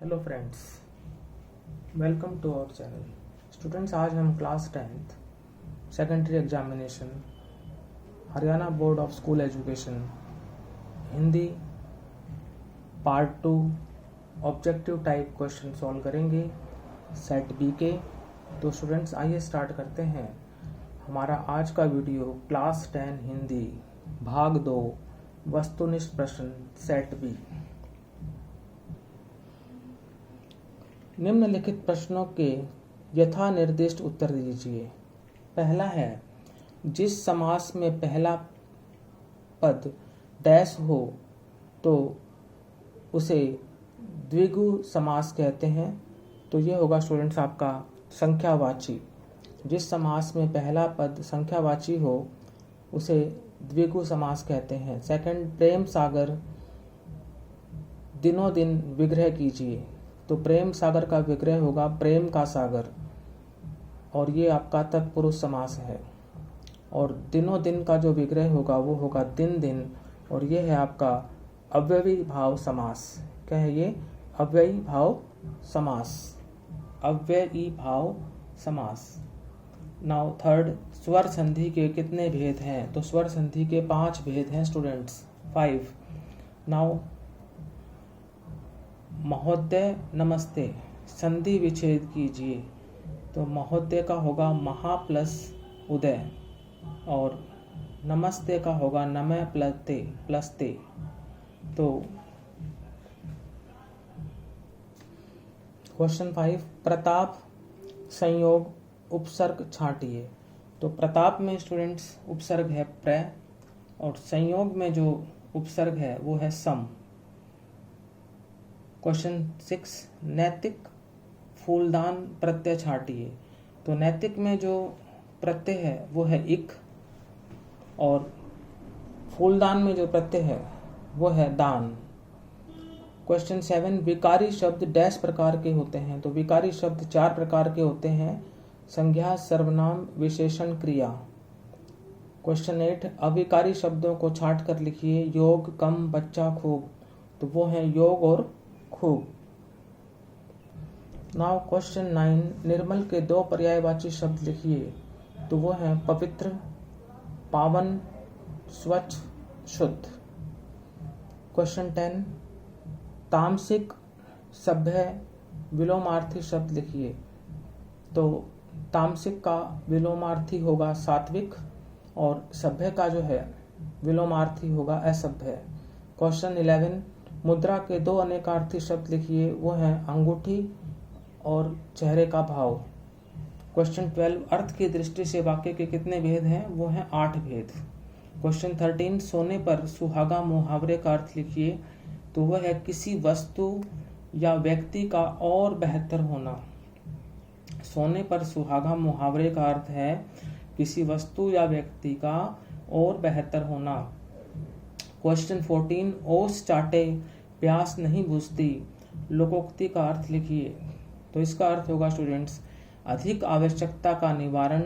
Hello friends, welcome to our channel. Students, आज हम class 10th secondary examination Haryana board of school education Hindi part 2 objective type question solve करेंगे set B के। तो students, आइए start करते हैं हमारा आज का वीडियो। क्लास 10 हिंदी भाग 2 वस्तुनिष्ठ प्रश्न सेट बी। निम्नलिखित प्रश्नों के यथा निर्दिष्ट उत्तर दीजिए। पहला है, जिस समास में पहला पद डैश हो तो उसे द्विगु समास कहते हैं। तो ये होगा स्टूडेंट्स आपका संख्यावाची। जिस समास में पहला पद संख्यावाची हो उसे द्विगु समास कहते हैं। सेकंड, प्रेम सागर दिनों दिन विग्रह कीजिए। तो प्रेम सागर का विग्रह होगा प्रेम का सागर, और ये आपका तत्पुरुष समास है। और दिनों दिन का जो विग्रह होगा वो होगा दिन दिन, और ये है आपका अव्ययी भाव समास। क्या है ये? अव्ययी भाव समास। अव्ययी भाव समास। नाउ थर्ड, स्वर संधि के कितने भेद हैं? तो स्वर संधि के 5 भेद हैं स्टूडेंट्स, 5। नाउ महोदय नमस्ते, संधि विच्छेद कीजिए। तो महोदय का होगा महा प्लस उदय, और नमस्ते का होगा नमः प्लस ते। तो क्वेश्चन 5, प्रताप संयोग उपसर्ग छांटिए। तो प्रताप में स्टूडेंट्स उपसर्ग है प्र, और संयोग में जो उपसर्ग है वो है सम। क्वेश्चन 6, नैतिक फूलदान प्रत्यय छांटिए। तो नैतिक में जो प्रत्यय है वो है इक, और फूलदान में जो प्रत्यय है वो है दान। क्वेश्चन 7, विकारी शब्द डैश प्रकार के होते हैं। तो विकारी शब्द 4 प्रकार के होते हैं, संज्ञा, सर्वनाम, विशेषण, क्रिया। क्वेश्चन 8, अविकारी शब्दों को छांट कर लिखिए। योग, कम, बच्चा, खूब। तो वो है योग और खूब। नाउ क्वेश्चन 9, निर्मल के 2 पर्यायवाची शब्द लिखिए। तो वो है पवित्र, पावन, स्वच्छ, शुद्ध। क्वेश्चन 10, तामसिक, सभ्य, विलोमार्थी शब्द लिखिए। तो तामसिक का विलोमार्थी होगा सात्विक, और सभ्य का जो है विलोमार्थी होगा असभ्य। क्वेश्चन 11, मुद्रा के 2 अनेकार्थी शब्द लिखिए। वो है अंगूठी और चेहरे का भाव। क्वेश्चन 12, अर्थ की दृष्टि से वाक्य के कितने भेद हैं? वो हैं 8 भेद। क्वेश्चन 13, सोने पर सुहागा मुहावरे का अर्थ लिखिए। तो वह है किसी वस्तु या व्यक्ति का और बेहतर होना। सोने पर सुहागा मुहावरे का अर्थ है किसी वस्तु या व्यक्ति का और बेहतर होना। क्वेश्चन 14, ओस चाटे प्यास नहीं बुझती, लोकोक्ति का अर्थ लिखिए। तो इसका अर्थ होगा स्टूडेंट्स, अधिक आवश्यकता का निवारण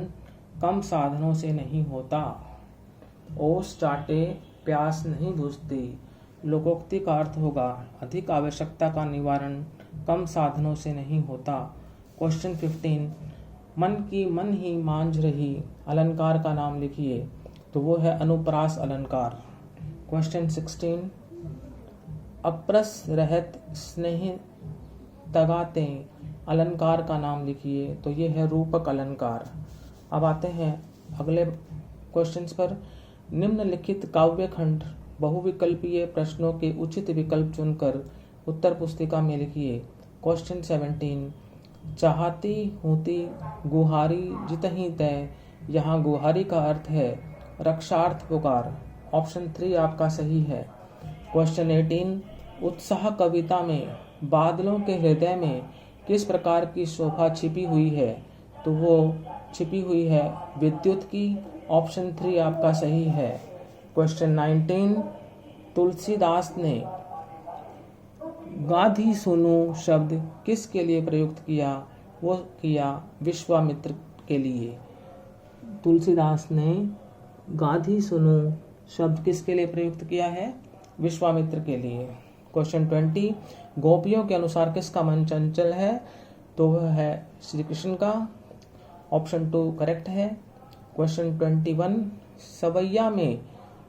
कम साधनों से नहीं होता। ओस चाटे प्यास नहीं बुझती, लोकोक्ति का अर्थ होगा अधिक आवश्यकता का निवारण कम साधनों से नहीं होता। क्वेश्चन 15, मन की मन ही मांझ रही अलंकार का नाम लिखिए। तो वो है अनुप्रास अलंकार। क्वेश्चन 16, अप्रस रहत स्नेह तगाते अलंकार का नाम लिखिए। तो ये है रूपक अलंकार। अब आते हैं अगले क्वेश्चंस पर। निम्नलिखित काव्य खंड बहुविकल्पीय प्रश्नों के उचित विकल्प चुनकर उत्तर पुस्तिका में लिखिए। क्वेश्चन 17, चाहती हूती गुहारी जितही तय। यहाँ गुहारी का अर्थ है रक्षार्थ पुकार। ऑप्शन 3 आपका सही है। क्वेश्चन 18, उत्साह कविता में बादलों के हृदय में किस प्रकार की शोभा छिपी हुई है? तो वो छिपी हुई है विद्युत की। ऑप्शन 3 आपका सही है। क्वेश्चन 19, तुलसीदास ने गाधी सुनो शब्द किसके लिए प्रयुक्त किया? वो किया विश्वामित्र के लिए। तुलसीदास ने गाधी सुनो शब्द किसके लिए प्रयुक्त किया है? विश्वामित्र के लिए। क्वेश्चन 20, गोपियों के अनुसार किसका मन चंचल है? तो वह है श्री कृष्ण का। ऑप्शन 2 करेक्ट है। क्वेश्चन 21, सवैया में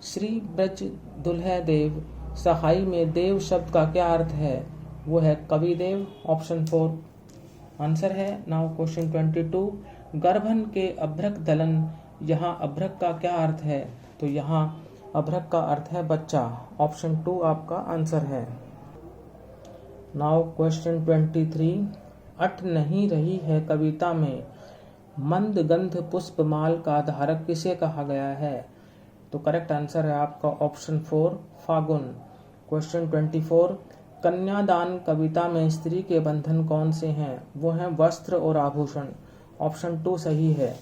श्री ब्रज दुल्हे देव, सहाई में देव शब्द का क्या अर्थ है? वो है कवि देव। ऑप्शन 4 आंसर है। नाउ क्वेश्चन 22, गर्भन के अभ्रक दलन, यहाँ अभ्रक का क्या अर्थ है? तो यहाँ अभ्रक का अर्थ है बच्चा। ऑप्शन 2 आपका आंसर है। नाउ क्वेश्चन 23, अट नहीं रही है कविता में, मंद गंध पुष्पमाल का धारक किसे कहा गया है? तो करेक्ट आंसर है आपका ऑप्शन 4 फागुन। क्वेश्चन 24, कन्यादान कविता में स्त्री के बंधन कौन से हैं? वो हैं वस्त्र और आभूषण। ऑप्शन 2 सही है।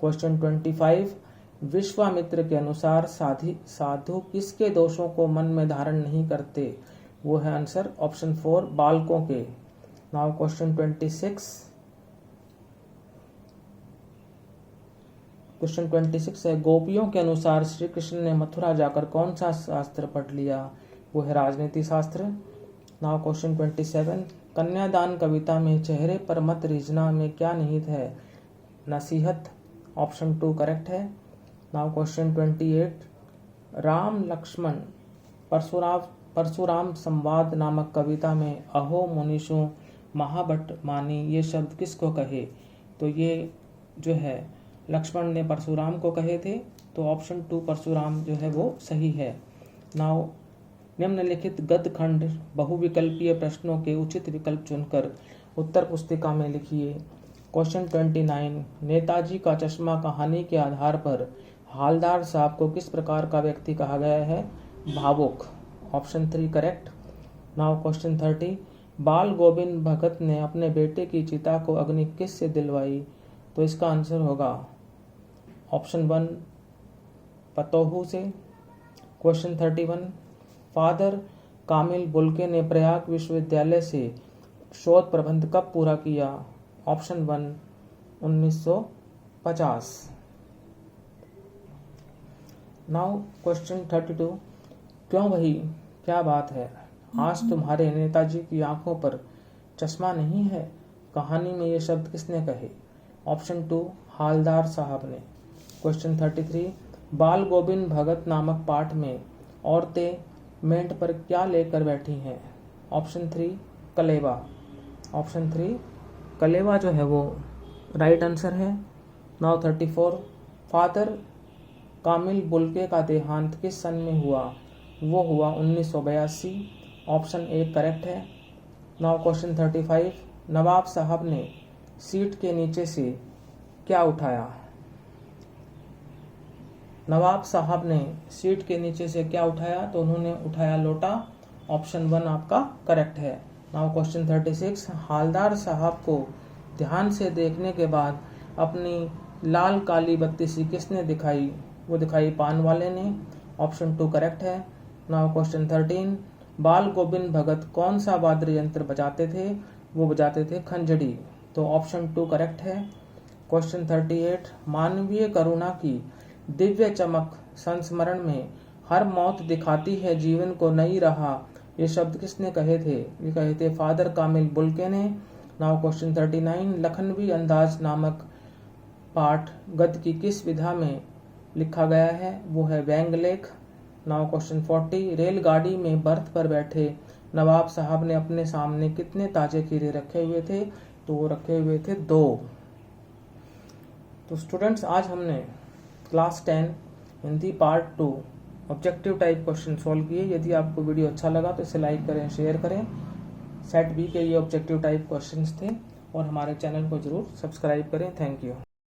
क्वेश्चन 25, विश्वामित्र के अनुसार साधु किसके दोषों को मन में धारण नहीं करते? वो है आंसर ऑप्शन 4 बालकों के। नाउ क्वेश्चन 26 है, गोपियों के अनुसार श्री कृष्ण ने मथुरा जाकर कौन सा शास्त्र पढ़ लिया? वो है राजनीति शास्त्र। नाउ क्वेश्चन 27, कन्यादान कविता में चेहरे पर मत रीझना में क्या निहित है? नसीहत। ऑप्शन 2 करेक्ट है। नाउ क्वेश्चन 28, राम लक्ष्मण परशुराम संवाद नामक कविता में अहो मुनीषु महाभट मानी ये शब्द किसको कहे? तो ये जो है लक्ष्मण ने परशुराम को कहे थे। तो ऑप्शन 2 परशुराम जो है वो सही है। नाउ निम्नलिखित गद्य खंड बहुविकल्पीय प्रश्नों के उचित विकल्प चुनकर उत्तर पुस्तिका में लिखिए। क्वेश्चन 29, नेताजी का चश्मा कहानी के आधार पर हालदार साहब को किस प्रकार का व्यक्ति कहा गया है? भावुक। Option 3 correct. नाउ क्वेश्चन 30, बाल गोविंद भगत ने अपने बेटे की चिता को अग्नि किस से दिलवाई? तो इसका आंसर होगा ऑप्शन 1 पतोहू से। क्वेश्चन 31, फादर कामिल बुल्के ने प्रयाग विश्वविद्यालय से शोध प्रबंध कब पूरा किया? ऑप्शन 1 1950। नाउ क्वेश्चन 32, क्यों भाई क्या बात है, आज तुम्हारे नेताजी की आंखों पर चश्मा नहीं है? कहानी में ये शब्द किसने कहे? ऑप्शन 2 हालदार साहब ने। क्वेश्चन 33, बाल गोविंद भगत नामक पाठ में औरतें मेंढ पर क्या लेकर बैठी हैं? ऑप्शन 3 कलेवा। ऑप्शन 3 कलेवा जो है वो राइट आंसर है। नाउ 34, फादर कामिल बुल्के का देहांत किस सन में हुआ? वो हुआ 1982। ऑप्शन 1 करेक्ट है। नाउ क्वेश्चन 35, नवाब साहब ने सीट के नीचे से क्या उठाया? नवाब साहब ने सीट के नीचे से क्या उठाया? तो उन्होंने उठाया लोटा। ऑप्शन 1 आपका करेक्ट है। नाउ क्वेश्चन 36, हालदार साहब को ध्यान से देखने के बाद अपनी लाल काली बत्ती सी किसने दिखाई? वो दिखाई पान वाले ने। ऑप्शन 2 करेक्ट है। नाउ क्वेश्चन 13, बाल गोविंद भगत कौन सा वाद्य यंत्र बजाते थे? वो बजाते थे खंजड़ी। तो ऑप्शन 2 करेक्ट है। क्वेश्चन 38, मानवीय करुणा की दिव्य चमक संस्मरण में हर मौत दिखाती है जीवन को नई राह, ये शब्द किसने कहे थे? ये कहे थे फादर कामिल बुल्के ने। नाउ क्वेश्चन 39, लखनवी अंदाज नामक पाठ गद्य की किस विधा में लिखा गया है? वो है व्यंग लेख। नाउ क्वेश्चन 40, रेलगाड़ी में बर्थ पर बैठे नवाब साहब ने अपने सामने कितने ताजे खीरे रखे हुए थे? तो वो रखे हुए थे 2। तो स्टूडेंट्स आज हमने class 10 Hindi part 2 objective type question solve किए। यदि आपको वीडियो अच्छा लगा तो इसे लाइक करें, शेयर करें। सेट बी के ये ऑब्जेक्टिव टाइप क्वेश्चंस थे और हमारे चैनल को जरूर सब्सक्राइब करें। Thank you.